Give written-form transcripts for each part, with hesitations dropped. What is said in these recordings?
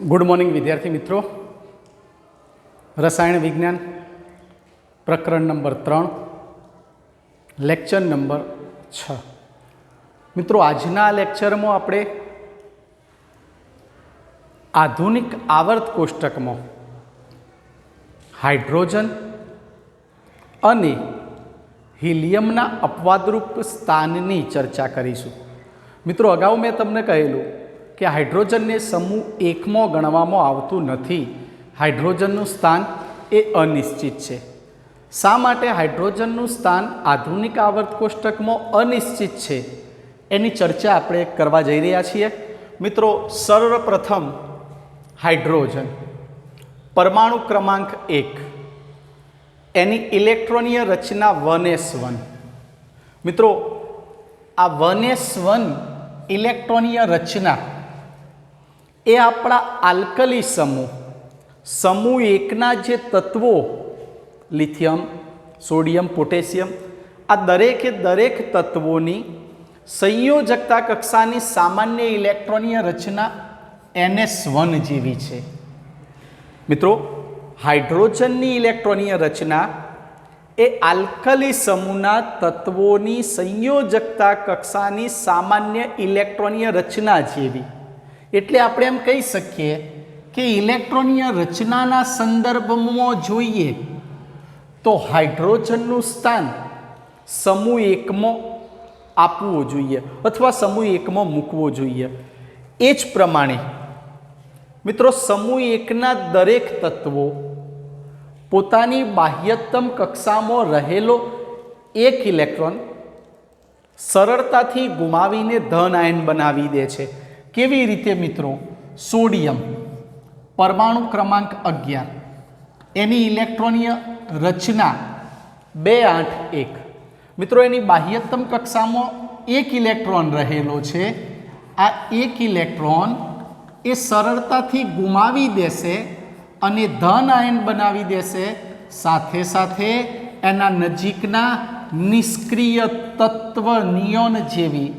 Good morning विद्यार्थी मित्रों। रसायण विज्ञान प्रकरण नंबर 3 लेक्चर नंबर 6। मित्रों, आजना लेक्चर में आपणे आधुनिक आवर्त कोष्टक में हाइड्रोजन अने हीलियमना अपवादरूप स्थाननी चर्चा करीशुं। मित्रों, अगाऊ मैं तमने कहेलुं कि हाइड्रोजन ने समूह एक में गणवामां आवतुं नथी। हाइड्रोजननुं स्थान ए अनिश्चित है। शा माटे हाइड्रोजननुं स्थान आधुनिक आवर्त कोष्टक में अनिश्चित है एनी चर्चा आपणे करवा जई रह्या छीए। मित्रों, सर्वप्रथम हाइड्रोजन परमाणु क्रमांक 1 एनी इलेक्ट्रॉनीय रचना 1s1। मित्रों, आ 1s1 इलेक्ट्रॉनीय रचना ए आपड़ा आल्कली समूह एकना जे तत्वों लिथियम, सोडियम, पोटेशियम आ दरेके दरेक तत्वोनी संयोजकता कक्षानी सामान्य इलेक्ट्रॉनीय रचना ns1 जेवी छे। मित्रों, हाइड्रोजननी इलेक्ट्रॉनीय रचना ए आल्कली समूहना तत्वोनी संयोजकता कक्षानी सामान्य इलेक्ट्रॉनीय रचना जेवी। एटले आपणे एम कही सकीए कि इलेक्ट्रॉनीय रचनाना संदर्भमां जोईए तो हाइड्रोजननुं स्थान समूह एक में आपवुं जोईए अथवा समूह एक में मूकवो जोईए। ए ज प्रमाणे मित्रों, समूह एकना दरेक तत्वों पोतानी बाह्यतम कक्षामां रहेलो एक इलेक्ट्रॉन सरळताथी गुमावीने धन आयन बनावी दे छे। केवी रीते मित्रों? सोडियम परमाणु क्रमांक 11 एनी इलेक्ट्रॉनीय रचना 281। मित्रों, एनी बाह्यतम कक्षा में एक इलेक्ट्रॉन रहेलो छे। आ एक इलेक्ट्रॉन ए सरळताथी गुमावी देशे अने धन आयन बनावी देशे। साथे साथे एना नजीकना निष्क्रिय तत्व नियोन जेवी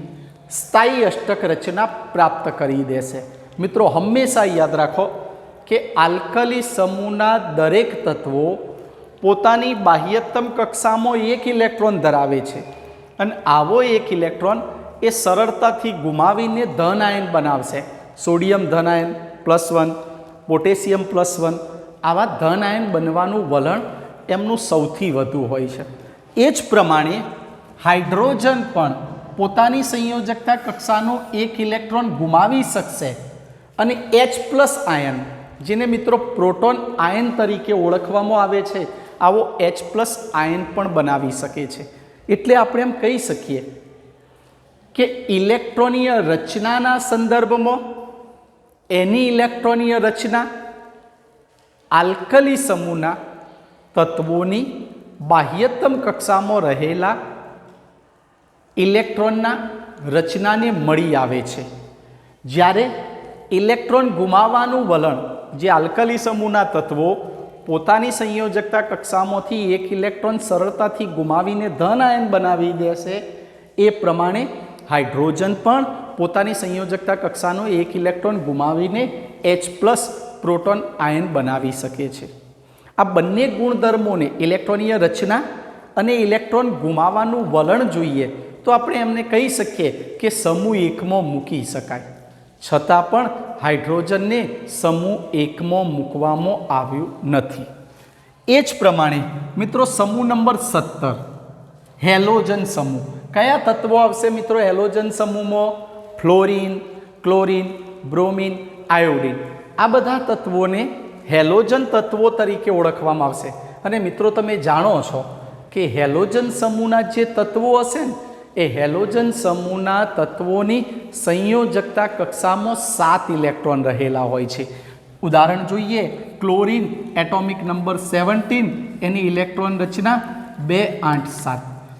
स्थायी अष्टक रचना प्राप्त करी देशे। मित्रों, हमेशा याद राखो कि आल्कली समूहना दरेक तत्वों पोतानी बाह्यतम कक्षा में एक इलेक्ट्रॉन धरावे छे अने आवो एक इलेक्ट्रॉन ए सरळताथी गुमावीने धन आयन बनावशे। सोडियम धन आयन +1, पोटेशियम +1 आवा धन आयन बनवानुं वलण एमनुं सौथी वधु होय छे। ए ज प्रमाणे हाइड्रोजन पण पोतानी संयोजकता कक्षानो एक इलेक्ट्रॉन गुमावी शकशे अने H+ आयन, जेने मित्रों प्रोटोन आयन तरीके ओळखवामां आवे छे, आवो H+ आयन पण बनावी शके छे। एटले आपणे एम कही सकीए कि इलेक्ट्रॉनीय रचनाना संदर्भमां एनी इलेक्ट्रॉनीय रचना आल्कली समूहना तत्वोनी बाह्यतम कक्षामां रहेला इलेक्ट्रॉनना रचनाने मळी आवे छे। ज्यारे इलेक्ट्रॉन गुमाववानुं वलण जे आल्कली समूहना तत्वों पोतानी संयोजकता कक्षामांथी एक इलेक्ट्रॉन सरळताथी गुमावीने धन आयन बनावी देशे, ए प्रमाणे हाइड्रोजन पण पोतानी संयोजकता कक्षानो एक इलेक्ट्रॉन गुमावीने H+ प्रोटोन आयन बनावी शके छे। आ बंने गुणधर्मोने इलेक्ट्रॉनीय रचना अने इलेक्ट्रॉन गुमाववानुं वलण जोईए तो आपणे एमने कही सकीए कि समूह एक में मूकी शकाय। छतां पण हाइड्रोजन ने समूह एक में मूकवामां आव्युं नथी। ए ज प्रमाणे मित्रों, समूह नंबर 17 हेलोजन समूह। कया तत्वों आवशे मित्रों हेलोजन समूह में? फ्लोरीन, क्लोरीन, ब्रोमीन, आयोडीन आ बधा तत्वोने हेलोजन तत्वों तरीके ओळखवामां आवशे। अने मित्रों, तमे जाणो छो कि हेलोजन समूहना जे तत्वों हशे ने ए हेलोजन समूहना तत्वोनी संयोजकता कक्षामां 7 इलेक्ट्रॉन रहेला होय छे। उदाहरण जोईए, क्लोरीन एटॉमिक नंबर 17 एनी इलेक्ट्रॉन रचना 287।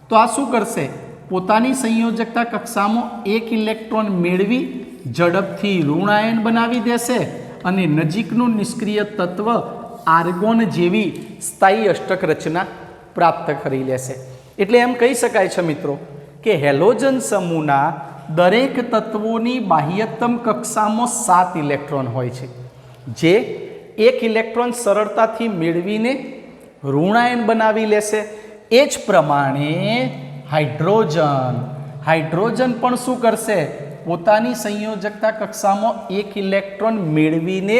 तो आ शुं करशे? पोतानी संयोजकता कक्षामां एक इलेक्ट्रॉन मेळवी झड़पथी ऋण आयन बनावी देशे अने नजीकनुं निष्क्रिय तत्व आर्गोन जेवी स्थायी अष्टक रचना प्राप्त करी लेशे। एटले एम कही शकाय छे मित्रों कि हेलोजन समूहना दरेक तत्वोनी बाह्यतम कक्षामां 7 इलेक्ट्रॉन होय छे। જે એક ઇલેક્ટ્રોન સરળતાથી મેળવીને ઋણાયન બનાવી લેશે. એ જ પ્રમાણે હાઇડ્રોજન પણ શું કરશે? પોતાની સંયોજકતા કક્ષામાં એક ઇલેક્ટ્રોન મેળવીને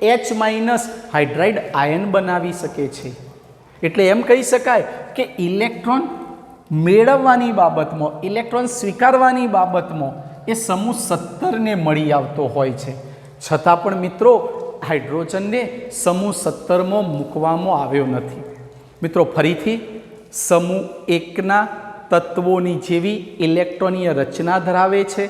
H- હાઇડ્રાઇડ આયન બનાવી શકે છે. એટલે એમ કહી શકાય કે ઇલેક્ટ્રોન મેળવવાની બાબતમાં, ઇલેક્ટ્રોન સ્વીકારવાની બાબતમાં એ સમૂહ 17ને મળી આવતો હોય છે. છતાં પણ મિત્રો હાઇડ્રોજનને સમૂહ 17માં મૂકવામાં આવ્યો નથી. મિત્રો ફરીથી સમૂહ 1ના તત્વોની જેવી ઇલેક્ટ્રોનીય રચના ધરાવે છે.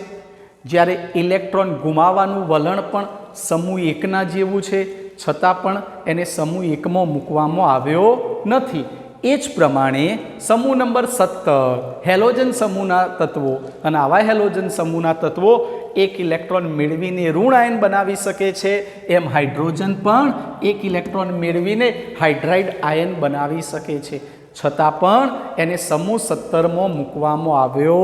જ્યારે ઇલેક્ટ્રોન ગુમાવવાનું વલણ પણ સમૂહ 1ના જેવું છે, છતાં પણ એને સમૂહ 1માં મૂકવામાં આવ્યો નથી. એ જ પ્રમાણે સમૂહ નંબર 17 હેલોજન સમૂહના તત્વો, અને આવા હેલોજન સમૂહના તત્વો એક ઇલેક્ટ્રોન મેળવીને ઋણ આયન બનાવી શકે છે, એમ હાઇડ્રોજન પણ એક ઇલેક્ટ્રોન મેળવીને હાઇડ્રાઇડ આયન બનાવી શકે છે. છતાં પણ એને સમૂહ 17માં મૂકવામાં આવ્યો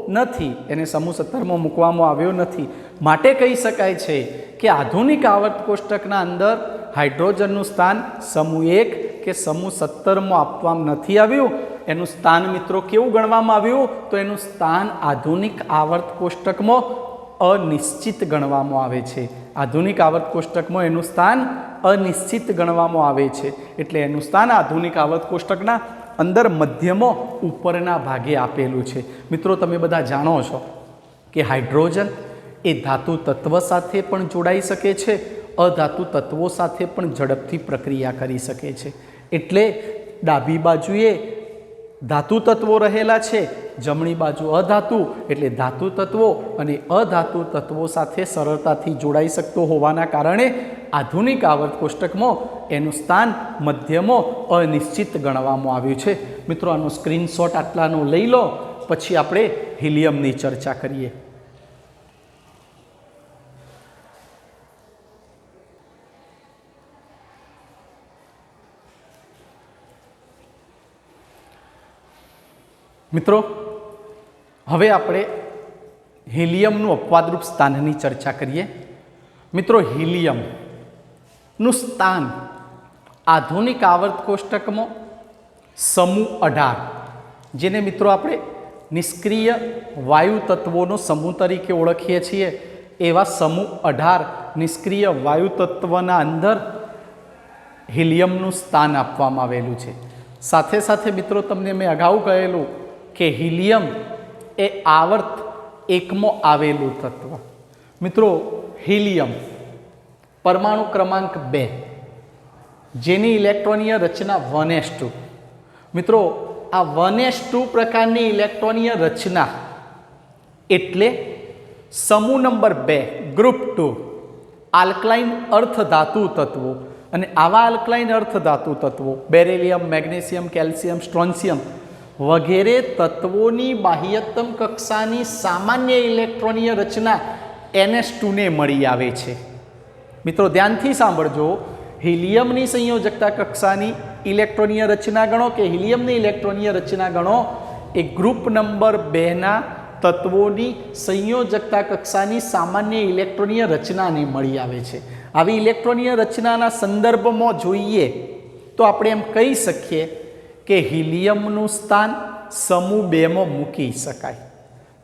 નથી. એને સમૂહ 17માં મૂકવામાં આવ્યો નથી. માટે કહી શકાય છે કે આધુનિક આવર્ત કોષ્ટકના અંદર હાઇડ્રોજનનું સ્થાન સમૂહ 1 કે સમૂહ 17માં આપવામાં નથી આવ્યું. એનું સ્થાન મિત્રો કેવું ગણવામાં આવ્યું? તો એનું સ્થાન આધુનિક આવર્ત કોષ્ટકમાં અનિશ્ચિત ગણવામાં આવે છે. આધુનિક આવર્ત કોષ્ટકમાં એનું સ્થાન અનિશ્ચિત ગણવામાં આવે છે. એટલે એનું સ્થાન આધુનિક આવર્ત કોષ્ટકના અંદર મધ્યમાં ઉપરના ભાગે આપેલું છે. મિત્રો તમે બધા જાણો છો કે હાઇડ્રોજન એ ધાતુ તત્વ સાથે પણ જોડાઈ શકે છે, અધાતુ તત્વો સાથે પણ ઝડપથી પ્રક્રિયા કરી શકે છે. એટલે ડાબી બાજુએ ધાતુ તત્વો રહેલા છે, જમણી બાજુ અધાતુ, એટલે ધાતુ તત્વો અને અધાતુ તત્વો સાથે સરળતાથી જોડાઈ શકતો હોવાના કારણે આધુનિક આવર્ત કોષ્ટકમાં એનું સ્થાન મધ્યમાં અનિશ્ચિત ગણવામાં આવ્યું છે. મિત્રો આનો સ્ક્રીનશોટ આટલાનો લઈ લો, પછી આપણે હિલિયમની ચર્ચા કરીએ. મિત્રો હવે આપણે હિલિયમનું અપવાદરૂપ સ્થાનની ચર્ચા કરીએ. મિત્રો હિલિયમનું સ્થાન આધુનિક આવર્ત કોષ્ટકમાં સમૂહ 18, જેને મિત્રો આપણે નિષ્ક્રિય વાયુ તત્વોનો સમૂહ તરીકે ઓળખીએ છીએ, એવા સમૂહ 18 નિષ્ક્રિય વાયુ તત્વના અંદર હિલિયમનું સ્થાન આપવામાં આવેલું છે. સાથે સાથે મિત્રો તમને મેં અગાઉ કહેલું કે હિલિયમ એ આવર્ત 1માં આવેલું તત્વ. મિત્રો હિલિયમ પરમાણુ ક્રમાંક 2, જેની ઇલેક્ટ્રોનીય રચના 1s2. મિત્રો આ 1s2 પ્રકારની ઇલેક્ટ્રોનીય રચના એટલે સમૂહ નંબર 2 ગ્રુપ 2 આલ્કલાઇન અર્ધધાતુ તત્વો. અને આવા આલ્કલાઇન અર્ધધાતુ તત્વો બેરિલિયમ, મેગ્નેશિયમ, કેલ્શિયમ, સ્ટ્રોન્શિયમ વગેરે તત્વોની બાહ્યતમ કક્ષાની સામાન્ય ઇલેક્ટ્રોનીય રચના ns2ને મળી આવે છે. મિત્રો ધ્યાનથી સાંભળજો, હિલિયમની સંયોજકતા કક્ષાની ઇલેક્ટ્રોનીય રચના ગણો કે હિલિયમની ઇલેક્ટ્રોનીય રચના ગણો એ ગ્રુપ નંબર 2ના તત્વોની સંયોજકતા કક્ષાની સામાન્ય ઇલેક્ટ્રોનીય રચનાને મળી આવે છે. આવી ઇલેક્ટ્રોનીય રચનાના સંદર્ભમાં જોઈએ તો આપણે એમ કહી શકીએ કે હિલિયમનું સ્થાન સમૂહ 2માં મૂકી શકાય.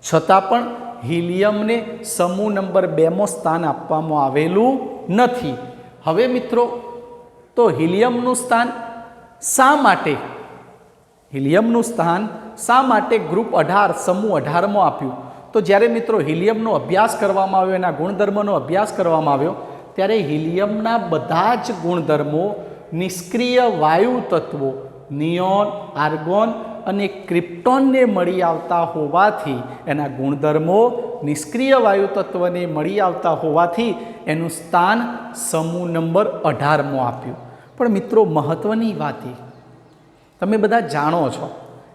છતાં પણ હિલિયમને સમૂહ નંબર 2માં સ્થાન આપવામાં આવેલું નથી. હવે મિત્રો તો હિલિયમનું સ્થાન શા માટે ગ્રુપ 18 સમૂહ 18માં આપ્યું? તો જ્યારે મિત્રો હિલિયમનો અભ્યાસ કરવામાં આવ્યો, એના ગુણધર્મોનો અભ્યાસ કરવામાં આવ્યો, ત્યારે હિલિયમના બધા જ ગુણધર્મો નિષ્ક્રિય વાયુ તત્વો નિયોન, આર્ગોન અને ક્રિપ્ટોનને મળી આવતા હોવાથી, એના ગુણધર્મો નિષ્ક્રિય વાયુ તત્વને મળી આવતા હોવાથી એનું સ્થાન સમૂહ નંબર 18માં આપ્યું. પણ મિત્રો મહત્વની વાત એ, તમે બધા જાણો છો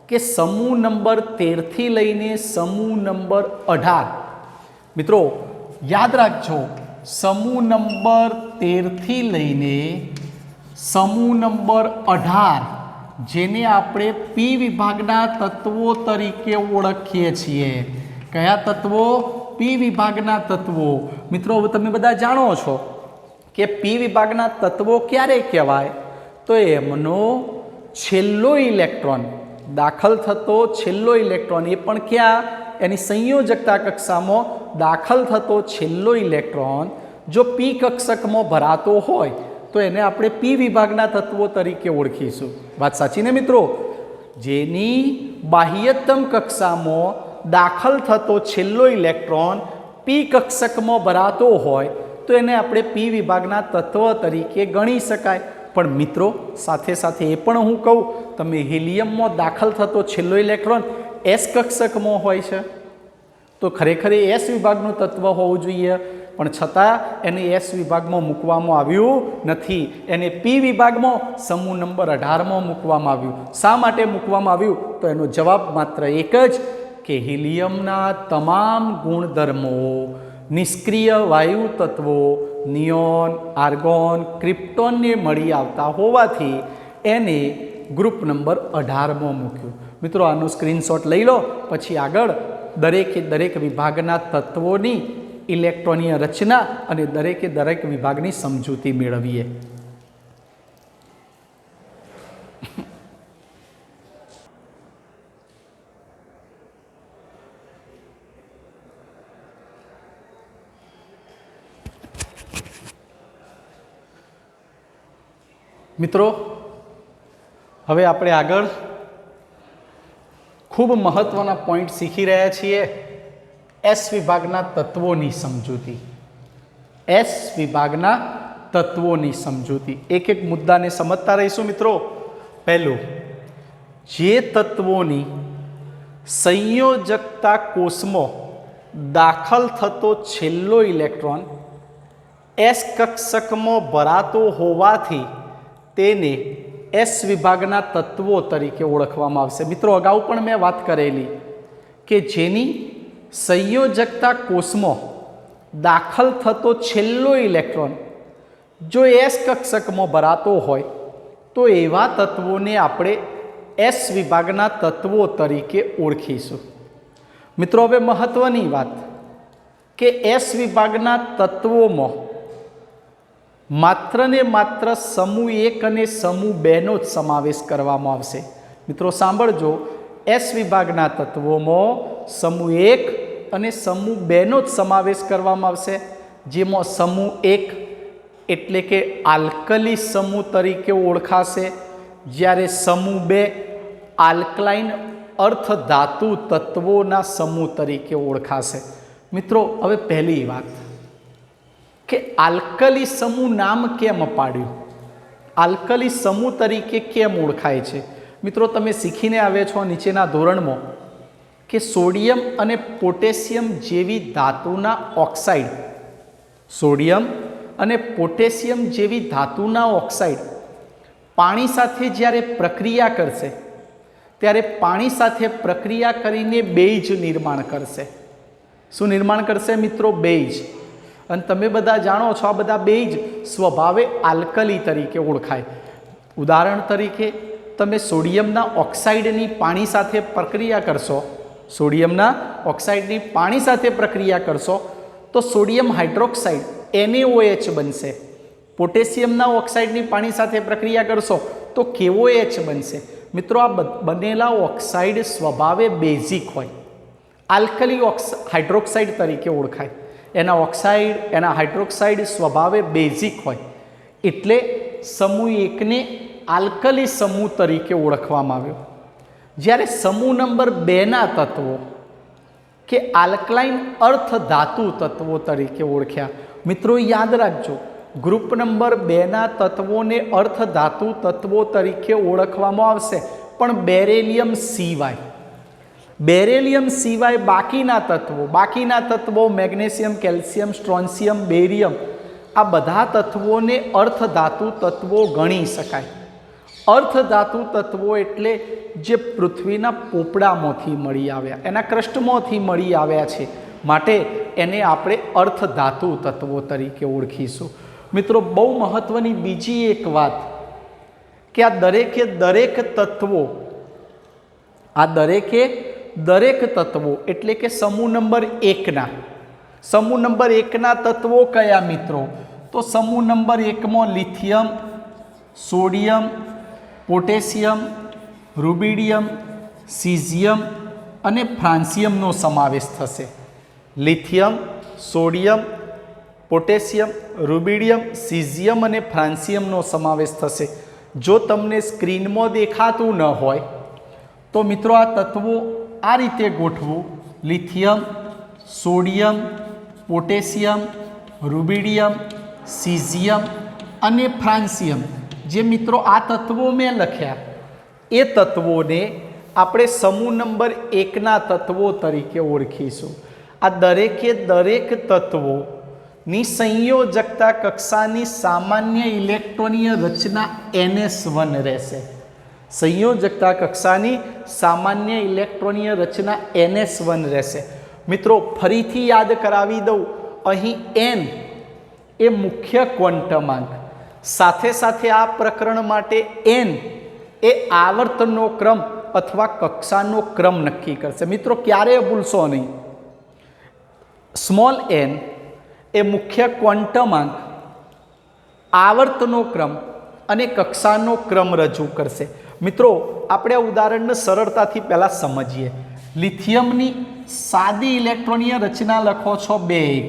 કે સમૂહ નંબર 13 થી લઈને સમૂહ નંબર 18, મિત્રો યાદ રાખજો, સમૂહ નંબર 13 થી લઈને સમૂહ નંબર 18 જેને આપણે પી વિભાગના તત્વો તરીકે ઓળખીએ છીએ. કયા તત્વો? પી વિભાગના તત્વો. મિત્રો હવે તમે બધા જાણો છો કે પી વિભાગના તત્વો ક્યારે કહેવાય? તો એમનો છેલ્લો ઇલેક્ટ્રોન દાખલ થતો છેલ્લો ઇલેક્ટ્રોન, એ પણ ક્યાં? એની સંયોજકતા કક્ષામાં દાખલ થતો છેલ્લો ઇલેક્ટ્રોન જો પી કક્ષકમાં ભરાતો હોય તો એને આપણે પી વિભાગના તત્વો તરીકે ઓળખીશું. વાત સાચી ને મિત્રો? જેની બાહ્યતમ કક્ષામાં દાખલ થતો છેલ્લો ઇલેક્ટ્રોન પી કક્ષકમાં ભરાતો હોય તો એને આપણે પી વિભાગના તત્વ તરીકે ગણી શકાય. પણ મિત્રો સાથે સાથે એ પણ હું કહું, તમે હિલિયમમાં દાખલ થતો છેલ્લો ઇલેક્ટ્રોન એસ કક્ષકમાં હોય છે તો ખરેખર એસ વિભાગનું તત્વ હોવું જોઈએ, પણ છતાં એને એસ વિભાગમાં મૂકવામાં આવ્યું નથી. એને પી વિભાગમાં સમૂહ નંબર 18માં મૂકવામાં આવ્યું. શા માટે મૂકવામાં આવ્યું? તો એનો જવાબ માત્ર એક જ, કે હિલિયમના તમામ ગુણધર્મો નિષ્ક્રિય વાયુ તત્વો નિયોન, આર્ગોન, ક્રિપ્ટોનને મળી આવતા હોવાથી એને ગ્રુપ નંબર 18માં મૂક્યું. મિત્રો આનો સ્ક્રીનશોટ લઈ લો, પછી આગળ દરેક વિભાગના તત્વોની ઇલેક્ટ્રોનીય રચના અને દરેક વિભાગની સમજૂતી મેળવીએ. મિત્રો હવે આપણે આગળ ખૂબ મહત્વના પોઈન્ટ શીખી રહ્યા છીએ. એસ વિભાગના તત્વોની સમજૂતી. એસ વિભાગના તત્વોની સમજૂતી. એક એક મુદ્દાને સમજતા રહીશું મિત્રો. પહેલું, જે તત્વોની સંયોજકતા કોષમાં દાખલ થતો છેલ્લો ઇલેક્ટ્રોન એસ કક્ષકમાં ભરાતો હોવાથી તેને એસ વિભાગના તત્વો તરીકે ઓળખવામાં આવશે. મિત્રો અગાઉ પણ મેં વાત કરેલી કે જેની સંયોજકતા કોષમાં દાખલ થતો છેલ્લો ઇલેક્ટ્રોન જો એસ કક્ષકમાં ભરાતો હોય તો એવા તત્વોને આપણે એસ વિભાગના તત્વો તરીકે ઓળખીશું. મિત્રો હવે મહત્વની વાત કે એસ વિભાગના તત્વોમાં માત્ર ને માત્ર સમૂહ 1 અને સમૂહ 2 નો જ સમાવેશ કરવામાં આવશે. મિત્રો સાંભળજો, એસ વિભાગના તત્વોમાં સમૂહ 1 અને સમૂહ 2 નો જ સમાવેશ કરવામાં આવશે. જેમાં સમૂહ 1 એટલે કે આલ્કલી સમૂહ તરીકે ઓળખાશે, જ્યારે સમૂહ 2 આલ્કલાઇન અર્થ ધાતુ તત્વોના સમૂહ તરીકે ઓળખાશે. મિત્રો હવે પહેલી વાત કે આલ્કલી સમૂહ નામ કેમ પાડ્યું? આલ્કલી સમૂહ તરીકે કેમ ઓળખાય છે? મિત્રો તમે શીખીને આવ્યા છો નીચેના ધોરણમાં કે સોડિયમ અને પોટેશિયમ જેવી ધાતુના ઓક્સાઇડ, સોડિયમ અને પોટેશિયમ જેવી ધાતુના ઓક્સાઇડ પાણી સાથે જ્યારે પ્રક્રિયા કરશે ત્યારે પાણી સાથે પ્રક્રિયા કરીને બેઝ નિર્માણ કરશે. શું નિર્માણ કરશે મિત્રો? બેઝ. અને તમે બધા જાણો છો આ બધા બેઝ સ્વભાવે આલ્કલી તરીકે ઓળખાય. ઉદાહરણ તરીકે તમે સોડિયમના ઓક્સાઇડની પાણી સાથે પ્રક્રિયા કરશો, સોડિયમના ઓક્સાઇડની પાણી સાથે પ્રક્રિયા કરશો તો સોડિયમ હાઇડ્રોક્સાઇડ NaOH બનશે. પોટેશિયમના ઓક્સાઇડની પાણી સાથે પ્રક્રિયા કરશો તો KOH બનશે. મિત્રો આ બનેલા ઓક્સાઇડ સ્વભાવે બેઝિક હોય, આલ્કલી હાઇડ્રોક્સાઇડ તરીકે ઓળખાય. એના ઓક્સાઇડ, એના હાઇડ્રોક્સાઇડ સ્વભાવે બેઝિક હોય એટલે સમૂહ 1 ને આલ્કલી સમૂહ તરીકે ઓળખવામાં આવ્યો. જ્યારે સમૂહ નંબર 2ના તત્વો કે આલ્કલાઇન અર્થ ધાતુ તત્વો તરીકે ઓળખ્યા. મિત્રો યાદ રાખજો, ગ્રુપ નંબર 2ના તત્વોને અર્થ ધાતુ તત્વો તરીકે ઓળખવામાં આવશે, પણ બેરેલિયમ સિવાય. બેરેલિયમ સિવાય બાકીના તત્વો મેગ્નેશિયમ, કેલ્શિયમ, સ્ટ્રોન્શિયમ, બેરિયમ આ બધા તત્વોને અર્થ ધાતુ તત્વો ગણી શકાય. અર્થ ધાતુ તત્વો એટલે જે પૃથ્વીના પોપડામાંથી મળી આવ્યા, એના ક્રસ્ટમાંથી મળી આવ્યા છે, માટે એને આપણે અર્થ ધાતુ તત્વો તરીકે ઓળખીશું. મિત્રો બહુ મહત્વની બીજી એક વાત કે આ દરેક તત્વો એટલે કે સમૂહ નંબર 1ના તત્વો કયા મિત્રો? તો સમૂહ નંબર 1 માં lithium, sodium, potassium, rubidium, caesium અને ફ્રાન્સિયમનો સમાવેશ થશે. Lithium, sodium, potassium, rubidium, caesium અને ફ્રાન્સિયમનો સમાવેશ થશે. જો તમને સ્ક્રીનમાં દેખાતું ન હોય તો મિત્રો આ તત્વો આ રીતે ગોઠવું: lithium, sodium, potassium, rubidium, caesium અને ફ્રાન્સિયમ. જે મિત્રો આ તત્વો મેં લખ્યા એ તત્વોને આપણે સમૂહ નંબર 1ના તત્વો તરીકે ઓળખીશું. આ દરેકે દરેક તત્વોની સંયોજકતા કક્ષાની સામાન્ય ઇલેક્ટ્રોનીય રચના NS1 રહેશે. સંયોજકતા કક્ષાની સામાન્ય ઇલેક્ટ્રોનીય રચના NS1 રહેશે. મિત્રો ફરીથી યાદ કરાવી દઉં, અહીં n એ મુખ્ય ક્વોન્ટમાંક, સાથે સાથે આ પ્રકરણ માટે n એ આવર્તનનો ક્રમ અથવા કક્ષાનો ક્રમ નક્કી કરશે. મિત્રો ક્યારેય ભૂલશો નહીં, સ્મોલ n એ મુખ્ય ક્વોન્ટમાંક, આવર્તનો ક્રમ અને કક્ષાનો ક્રમ રજૂ કરશે. મિત્રો આપણે આ ઉદાહરણને સરળતાથી પહેલાં સમજીએ. લિથિયમની સાદી ઇલેક્ટ્રોનીય રચના લખો છો 2,1,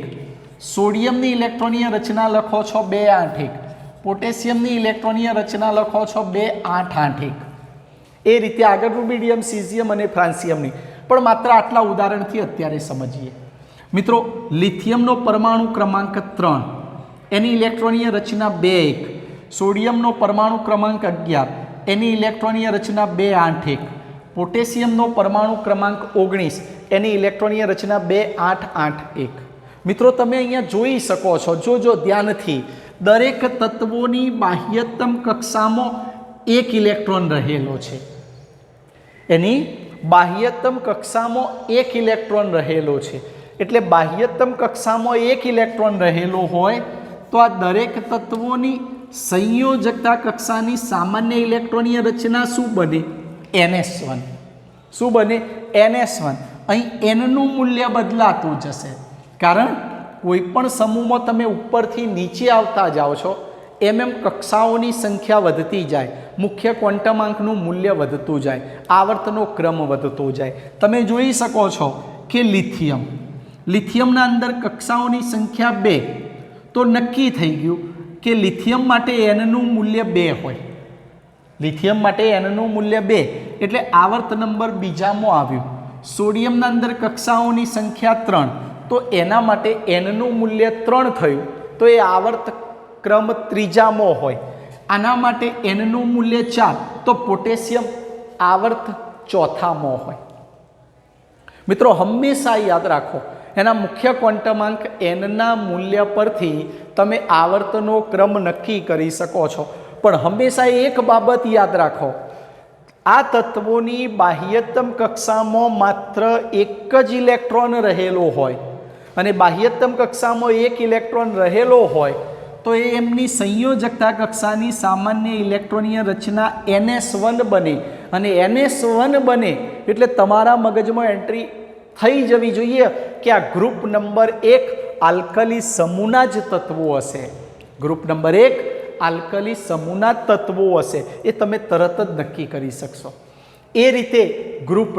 સોડિયમની ઇલેક્ટ્રોનીય રચના લખો છો 2,8,1, પોટેશિયમની ઇલેક્ટ્રોનીય રચના લખો છો 2,8,8,1. એ રીતે આગળ રૂબિડિયમ, સીઝિયમ અને ફ્રાન્સિયમની. પણ માત્ર આટલા ઉદાહરણથી અત્યારે સમજીએ. મિત્રો લિથિયમનો પરમાણુ ક્રમાંક 3, એની ઇલેક્ટ્રોનીય રચના 2,1, સોડિયમનો પરમાણુ ક્રમાંક 11, એની ઇલેક્ટ્રોનીય રચના 2,8,1, પોટેશિયમનો પરમાણુ ક્રમાંક 19, એની ઇલેક્ટ્રોનીય રચના 2,8,8,1. મિત્રો તમે અહીંયા જોઈ શકો છો, જોજો ધ્યાનથી, દરેક તત્વોની બાહ્યતમ કક્ષામાં એક ઇલેક્ટ્રોન રહેલો છે. એની બાહ્યતમ કક્ષામાં એક ઇલેક્ટ્રોન રહેલો છે. એટલે બાહ્યતમ કક્ષામાં એક ઇલેક્ટ્રોન રહેલો હોય તો આ દરેક તત્વોની સંયોજકતા કક્ષાની સામાન્ય ઇલેક્ટ્રોનીય રચના શું બને? NS1. શું બને? NS1. અહીં nનું મૂલ્ય બદલાતું જશે, કારણ કોઈ પણ સમૂહમાં તમે ઉપરથી નીચે આવતા જાઓ છો એમ કક્ષાઓની સંખ્યા વધતી જાય, મુખ્ય ક્વોન્ટમાંકનું મૂલ્ય વધતું જાય, આવર્તનો ક્રમ વધતો જાય. તમે જોઈ શકો છો કે લિથિયમના અંદર કક્ષાઓની સંખ્યા 2, તો નક્કી થઈ ગયું કે લિથિયમ માટે nનું મૂલ્ય 2 હોય. લિથિયમ માટે nનું મૂલ્ય 2 એટલે આવર્ત નંબર બીજામાં આવ્યું. સોડિયમના અંદર કક્ષાઓની સંખ્યા 3, તો એના માટે nનું મૂલ્ય 3 થયું, તો એ આવર્ત ક્રમ ત્રીજામાં હોય. આના માટે nનું મૂલ્ય 4, તો પોટેશિયમ આવર્ત ચોથામાં હોય. મિત્રો હંમેશા યાદ રાખો, એના મુખ્ય ક્વોન્ટમાંક nના મૂલ્ય પરથી તમે આવર્તનો ક્રમ નક્કી કરી શકો છો. પણ હંમેશા એક બાબત યાદ રાખો, આ તત્વોની બાહ્યતમ કક્ષામાં માત્ર એક જ ઇલેક્ટ્રોન રહેલો હોય અને બાહ્યતમ કક્ષામાં એક ઇલેક્ટ્રોન રહેલો હોય તો એ એમની સંયોજકતા કક્ષાની સામાન્ય ઇલેક્ટ્રોનીય રચના NS1 બને. અને NS1 બને એટલે તમારા મગજમાં એન્ટ્રી થઈ જવી જોઈએ કે આ ગ્રુપ નંબર 1 આલ્કલી સમૂહના જ તત્વો હશે. ગ્રુપ નંબર 1 આલ્કલી સમૂહના તત્વો હશે, એ તમે તરત જ નક્કી કરી શકશો. એ રીતે ગ્રુપ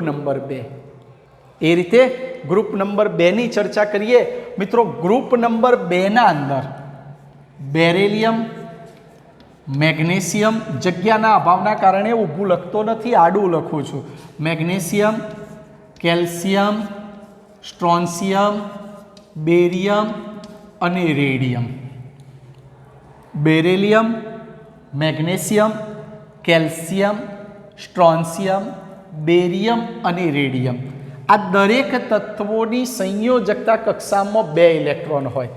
નંબર 2ની ચર્ચા કરીએ. મિત્રો ગ્રુપ નંબર 2ના અંદર બેરેલિયમ, મેગ્નેશિયમ, જગ્યાના અભાવના કારણે ઊભું લખતો નથી, આડું લખું છું. મેગ્નેશિયમ, કેલ્શિયમ, સ્ટ્રોન્શિયમ, બેરિયમ અને radium. Beryllium, magnesium, calcium, strontium, barium અને રેડિયમ, આ દરેક તત્વોની સંયોજકતા કક્ષામાં 2 ઇલેક્ટ્રોન હોય.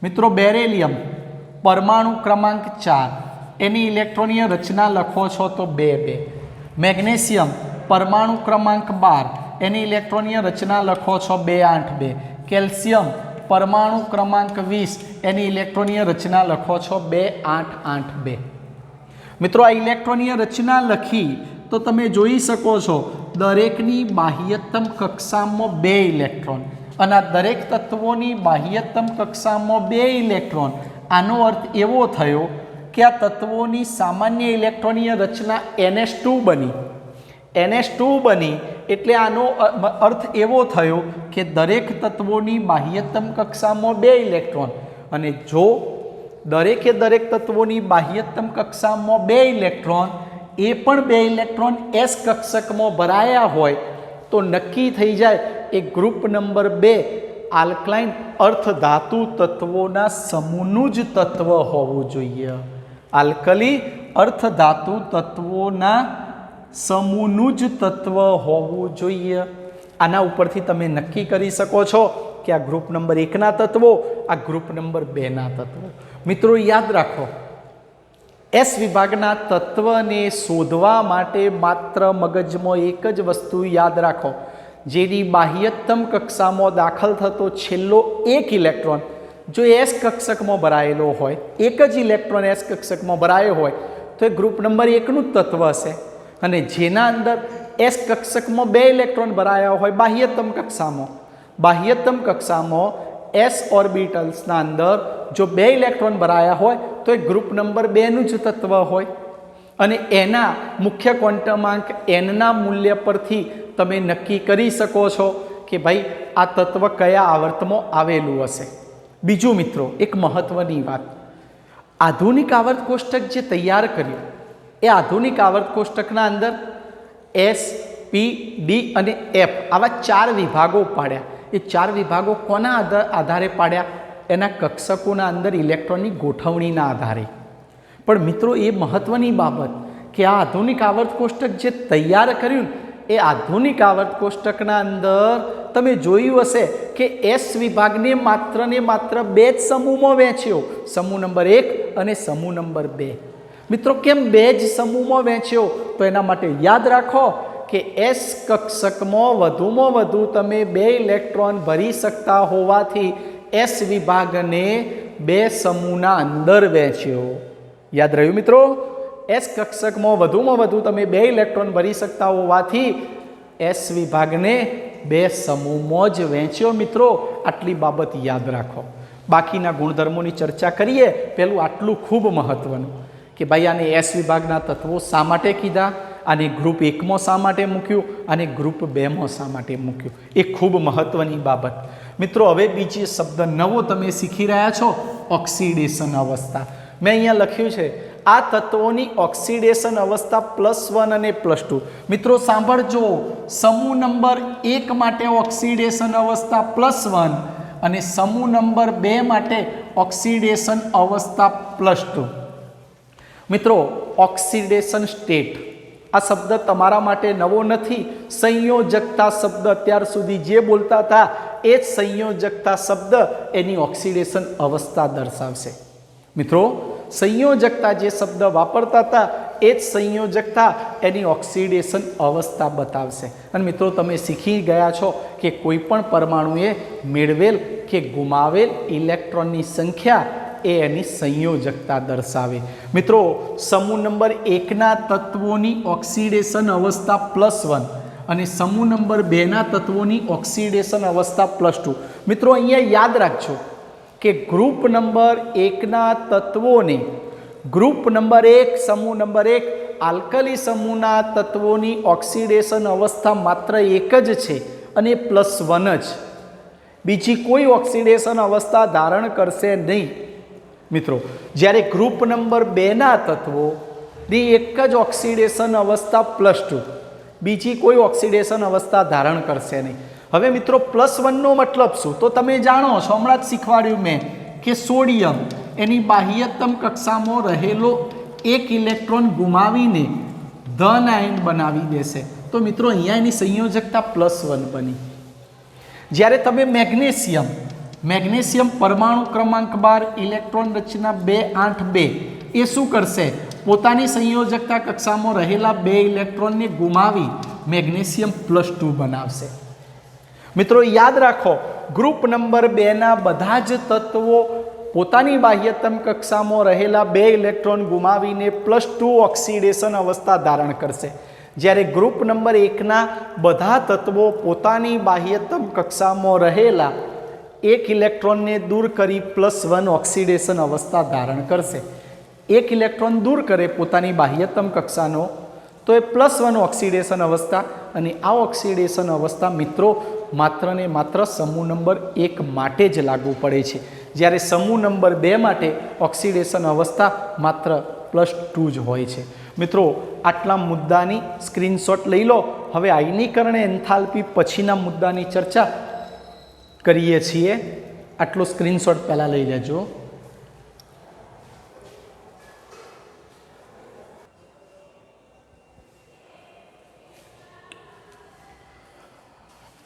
મિત્રો બેરેલિયમ પરમાણુ ક્રમાંક 4, એની ઇલેક્ટ્રોનીય રચના લખો છો તો 2,2. મેગ્નેશિયમ પરમાણુ ક્રમાંક 12, એની ઇલેક્ટ્રોનીય રચના લખો છો 2,8,2. કેલ્શિયમ પરમાણુ ક્રમાંક 20, એની ઇલેક્ટ્રોનીય રચના લખો છો 2,8,8,2. મિત્રો આ ઇલેક્ટ્રોનીય રચના લખી તો તમે જોઈ શકો છો દરેકની બાહ્યતમ કક્ષામાં 2 ઇલેક્ટ્રોન, અને આ દરેક તત્વોની બાહ્યતમ કક્ષામાં 2 ઇલેક્ટ્રોન આનો અર્થ એવો થયો કે આ તત્વોની સામાન્ય ઇલેક્ટ્રોનીય રચના NH2 બની. NH2 બની એટલે આનો અર્થ એવો થયો કે દરેક તત્વોની બાહ્યતમ કક્ષામાં 2 ઇલેક્ટ્રોન, અને જો દરેકે દરેક તત્વોની બાહ્યતમ કક્ષામાં 2 ઇલેક્ટ્રોન, એ પણ 2 ઇલેક્ટ્રોન S કક્ષકમાં ભરાયા હોય તો નક્કી થઈ જાય એ ગ્રુપ નંબર 2 આલ્કલાઇન અર્ધધાતુ તત્વોના સમૂહનું જ તત્વ હોવું જોઈએ. આલ્કલી અર્ધધાતુ તત્વોના સમૂહનું જ તત્વ હોવું જોઈએ. આના ઉપરથી તમે નક્કી કરી શકો છો કે આ ગ્રુપ નંબર 1ના તત્વો, આ ગ્રુપ નંબર 2ના તત્વો. મિત્રો યાદ રાખો, S વિભાગના તત્વને શોધવા માટે માત્ર મગજમાં એક જ વસ્તુ યાદ રાખો, જેની બાહ્યતમ કક્ષામાં દાખલ થતો છેલ્લો એક ઇલેક્ટ્રોન જો S કક્ષકમાં ભરાયેલો હોય, એક જ ઇલેક્ટ્રોન S કક્ષકમાં ભરાયો હોય તો એ ગ્રુપ નંબર 1નું જ તત્વ હશે. અને જેના અંદર S કક્ષકમાં 2 ઇલેક્ટ્રોન ભરાયા હોય બાહ્યતમ કક્ષામાં S ઓર્બિટલ્સના અંદર જો 2 ઇલેક્ટ્રોન ભરાયા હોય તો એ ગ્રુપ નંબર 2નું જ તત્વ હોય. અને એના મુખ્ય ક્વોન્ટમાંક nના મૂલ્ય પરથી તમે નક્કી કરી શકો છો કે ભાઈ આ તત્વ કયા આવર્તમાં આવેલું હશે. બીજું મિત્રો, એક મહત્વની વાત, આધુનિક આવર્ત કોષ્ટક જે તૈયાર કર્યું એ આધુનિક આવર્ત કોષ્ટકના અંદર S, P, D અને F આવા 4 વિભાગો પાડ્યા. એ 4 વિભાગો કોના આધારે પાડ્યા? એના કક્ષકોના અંદર ઇલેક્ટ્રોનની ગોઠવણીના આધારે. પણ મિત્રો એ મહત્વની બાબત કે આ આધુનિક આવર્ત કોષ્ટક જે તૈયાર કર્યું એ આધુનિક આવર્ત કોષ્ટકના અંદર તમે જોયું હશે કે S વિભાગને માત્ર ને માત્ર 2 જ સમૂહમાં વહેંચ્યો, સમૂહ નંબર 1 અને સમૂહ નંબર 2. મિત્રો કેમ 2 જ સમૂહમાં વહેંચ્યો? તો એના માટે યાદ રાખો કે S કક્ષકમાં વધુમાં વધુ તમે 2 ઇલેક્ટ્રોન ભરી શકતા હોવાથી S વિભાગને 2 સમૂહના અંદર વહેંચ્યો. યાદ રહ્યું મિત્રો? S કક્ષકમાં વધુમાં વધુ તમે 2 ઇલેક્ટ્રોન ભરી શકતા હોવાથી S વિભાગને 2 સમૂહમાં જ વહેંચ્યો. મિત્રો આટલી બાબત યાદ રાખો. બાકીના ગુણધર્મોની ચર્ચા કરીએ. પહેલું આટલું ખૂબ મહત્વનું કે ભાઈ આને S વિભાગના તત્વો શા માટે કીધા, આને ગ્રુપ 1માં શા માટે મૂક્યું, અને ગ્રુપ 2માં શા માટે મૂક્યું, એ ખૂબ મહત્વની બાબત. મિત્રો હવે બીજી શબ્દ નવો તમે શીખી રહ્યા છો, ઓક્સિડેશન અવસ્થા. મેં અહીંયા લખ્યું છે આ તત્વોની ઓક્સિડેશન અવસ્થા +1 અને +2. મિત્રો સાંભળજો, સમૂહ નંબર 1 માટે ઓક્સિડેશન અવસ્થા +1 અને સમૂહ નંબર 2 માટે ઓક્સિડેશન અવસ્થા +2. મિત્રો ઓક્સિડેશન સ્ટેટ આ શબ્દ તમારા માટે નવો નથી. સંયોજકતા શબ્દ અત્યાર સુધી જે બોલતા હતા એ જ સંયોજકતા શબ્દ એની ઓક્સિડેશન અવસ્થા દર્શાવશે. મિત્રો સંયોજકતા જે શબ્દ વાપરતા હતા એ જ સંયોજકતા એની ઓક્સિડેશન અવસ્થા બતાવશે. અને મિત્રો તમે શીખી ગયા છો કે કોઈ પણ પરમાણુએ મેળવેલ કે ગુમાવેલ ઇલેક્ટ્રોનની સંખ્યા એ એની સંયોજકતા દર્શાવે. મિત્રો સમૂહ નંબર 1ના તત્વોની ઓક્સિડેશન અવસ્થા +1 અને સમૂહ નંબર 2ના તત્વોની ઓક્સિડેશન અવસ્થા +2. મિત્રો અહીંયા યાદ રાખજો કે ગ્રુપ નંબર 1ના તત્વોને ગ્રુપ નંબર 1 સમૂહ નંબર 1 આલ્કલી સમૂહના તત્વોની ઓક્સિડેશન અવસ્થા માત્ર એક જ છે અને +1 જ. બીજી કોઈ ઓક્સિડેશન અવસ્થા ધારણ કરશે નહીં. મિત્રો જ્યારે ગ્રુપ નંબર 2ના તત્વોની એક જ ઓક્સિડેશન અવસ્થા +2, બીજી કોઈ ઓક્સિડેશન અવસ્થા ધારણ કરશે નહીં. હવે મિત્રો +1નો મતલબ શું? તો તમે જાણો છો, હમણાં જ શીખવાડ્યું મેં કે સોડિયમ એની બાહ્યતમ કક્ષામાં રહેલો એક ઇલેક્ટ્રોન ગુમાવીને ધન આયન બનાવી દેશે. તો મિત્રો અહીંયા એની સંયોજકતા +1 બની. જ્યારે તમે મેગ્નેશિયમ પરમાણુ ક્રમાંક 12 ઇલેક્ટ્રોન રચના 282 એ શું કરશે? પોતાની સંયોજકતા કક્ષામાં રહેલા 2 ઇલેક્ટ્રોનને ગુમાવી મેગ્નેશિયમ +2 બનાવશે. મિત્રો યાદ રાખો, ગ્રુપ નંબર 2ના બધા જ તત્વો પોતાની બાહ્યતમ કક્ષામાં રહેલા 2 ઇલેક્ટ્રોન ગુમાવીને +2 ઓક્સિડેશન અવસ્થા ધારણ કરશે. જ્યારે ગ્રુપ નંબર 1ના બધા તત્વો પોતાની બાહ્યતમ કક્ષામાં રહેલા એક ઇલેક્ટ્રોનને દૂર કરી +1 ઓક્સિડેશન અવસ્થા ધારણ કરશે. એક ઇલેક્ટ્રોન દૂર કરે પોતાની બાહ્યતમ કક્ષાનો તો એ +1 ઓક્સિડેશન અવસ્થા, અને આ ઓક્સિડેશન અવસ્થા મિત્રો માત્ર ને માત્ર સમૂહ નંબર 1 માટે જ લાગુ પડે છે, જ્યારે સમૂહ નંબર 2 માટે ઓક્સિડેશન અવસ્થા માત્ર +2 જ હોય છે. મિત્રો આટલા મુદ્દાની સ્ક્રીનશોટ લઈ લો. હવે આયનીકરણ એન્થાલ્પી પછીના મુદ્દાની ચર્ચા કરીએ છીએ. આટલો સ્ક્રીનશોટ પહેલાં લઈ લેજો.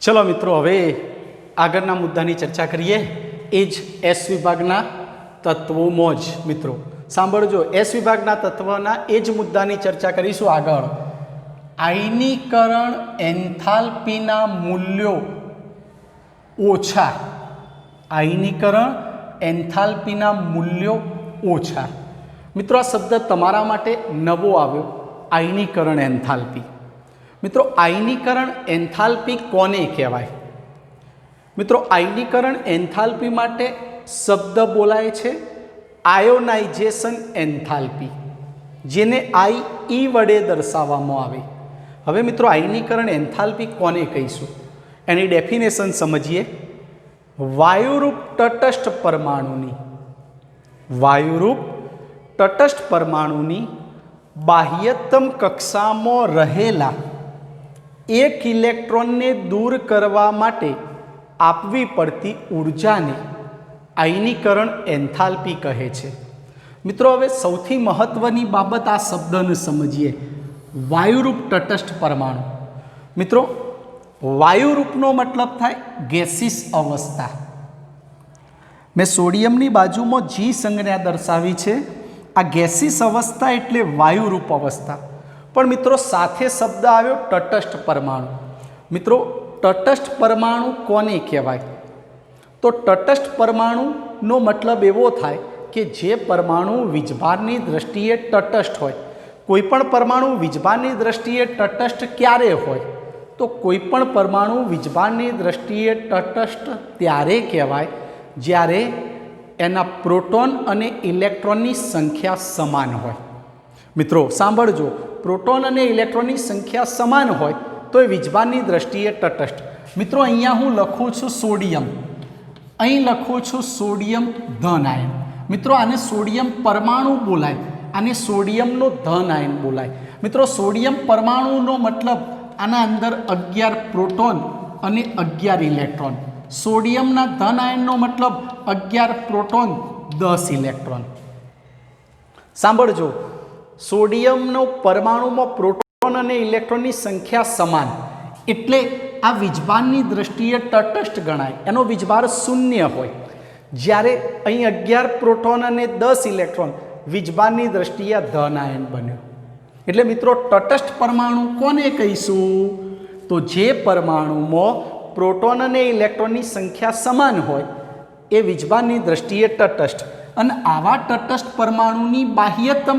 ચલો મિત્રો, હવે આગળના મુદ્દાની ચર્ચા કરીએ. એ જ એસ વિભાગના તત્વોમાં જ મિત્રો સાંભળજો, એસ વિભાગના તત્વના એ જ મુદ્દાની ચર્ચા કરીશું આગળ. આયનીકરણ એન્થાલ્પીના મૂલ્યો ઓછા. આયનીકરણ એન્થાલ્પીના મૂલ્યો ઓછા. મિત્રો આ શબ્દ તમારા માટે નવો આવ્યો, આયનીકરણ એન્થાલ્પી. મિત્રો આયનીકરણ એન્થાલ્પી કોને કહેવાય? મિત્રો આયનીકરણ એન્થાલ્પી માટે શબ્દ બોલાય છે આયોનાઇઝેશન એન્થાલ્પી, જેને I વડે દર્શાવવામાં આવે. હવે મિત્રો આયનીકરણ એન્થાલ્પી કોને કહીશું એની ડેફિનેશન સમજીએ. વાયુરૂપ તટસ્થ પરમાણુની બાહ્યતમ કક્ષામાં રહેલા એક ઇલેક્ટ્રોનને દૂર કરવા માટે આપવી પડતી ઉર્જાને આયનીકરણ એન્થાલ્પી કહે છે. મિત્રો હવે સૌથી મહત્વની બાબત આ શબ્દને સમજીએ, વાયુરૂપ તટસ્થ પરમાણુ. મિત્રો વાયુરૂપનો મતલબ થાય ગેસીસ અવસ્થા. મેં સોડિયમની બાજુમાં જી સંજ્ઞા દર્શાવી છે. આ ગેસીસ અવસ્થા એટલે વાયુરૂપ અવસ્થા. પણ મિત્રો સાથે શબ્દ આવ્યો તટસ્થ પરમાણુ. મિત્રો તટસ્થ પરમાણુ કોને કહેવાય? તો તટસ્થ પરમાણુનો મતલબ એવો થાય કે જે પરમાણુ વીજભારની દ્રષ્ટિએ તટસ્થ હોય. કોઈ પણ પરમાણુ વીજભારની દ્રષ્ટિએ તટસ્થ ક્યારે હોય? તો કોઈ પણ પરમાણુ વીજભારની દ્રષ્ટિએ તટસ્થ ત્યારે કહેવાય જ્યારે એના પ્રોટોન અને ઇલેક્ટ્રોનની સંખ્યા સમાન હોય. મિત્રો સાંભળજો, પ્રોટોન અને ઇલેક્ટ્રોનની સંખ્યા સમાન હોય તો એ વીજભારની દ્રષ્ટિએ તટસ્થ. મિત્રો અહીંયા હું લખું છું સોડિયમ, અહીં લખું છું સોડિયમ ધન આયન. મિત્રો આને સોડિયમ પરમાણુ બોલાય, આને સોડિયમનો ધન આયન બોલાય. મિત્રો સોડિયમ પરમાણુનો મતલબ આના અંદર 11 પ્રોટોન અને 11 ઇલેક્ટ્રોન. સોડિયમના ધન આયનનો મતલબ 11 પ્રોટોન 10 ઇલેક્ટ્રોન. સાંભળજો, સોડિયમનો પરમાણુમાં પ્રોટોન અને ઇલેક્ટ્રોનની સંખ્યા સમાન એટલે આ વીજભારની દ્રષ્ટિએ તટસ્થ ગણાય, એનો વીજભાર 0 હોય. જ્યારે અહીં 11 પ્રોટોન અને 10 ઇલેક્ટ્રોન વીજભારની દ્રષ્ટિએ ધન આયન બન્યો. એટલે મિત્રો તટસ્થ પરમાણુ કોને કહીશું? તો જે પરમાણુમાં પ્રોટોન અને ઇલેક્ટ્રોનની સંખ્યા સમાન હોય એ વીજભારની દ્રષ્ટિએ તટસ્થ. અને આવા તટસ્થ પરમાણુની બાહ્યતમ